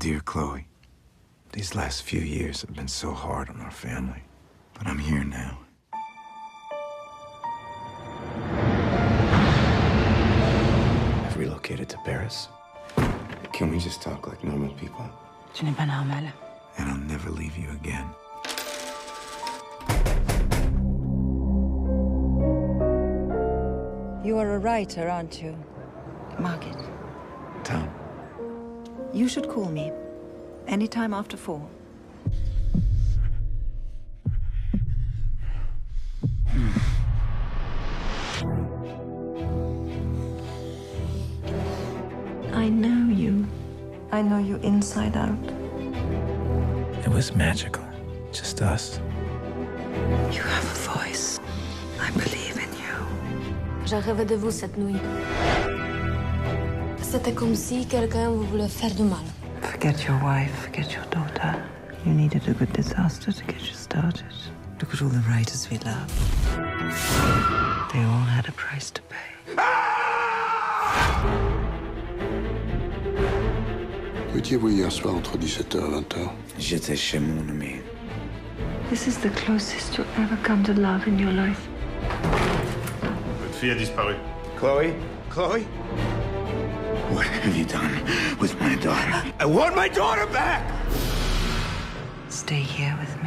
Dear Chloe, these last few years have been so hard on our family, but I'm here now. I've relocated to Paris. Can we just talk like normal people? Tu n'es pas normal. And I'll never leave you again. You are a writer, aren't you? Margit. Tom. You should call me. Anytime after 4. I know you. I know you inside out. It was magical. Just us. You have a voice. I believe in you. J'ai rêvé de vous cette nuit. C'était comme si quelqu'un vous voulait faire du mal. Forget your wife, forget your daughter. You needed a good disaster to get you started. Look at all the writers we love. They all had a price to pay. Où étiez-vous hier soir entre 17h et 20h? J'étais chez mon ami. This is the closest you'll ever come to love in your life. Votre fille a disparu. Chloe? Chloe? What have you done with my daughter? I want my daughter back! Stay here with me.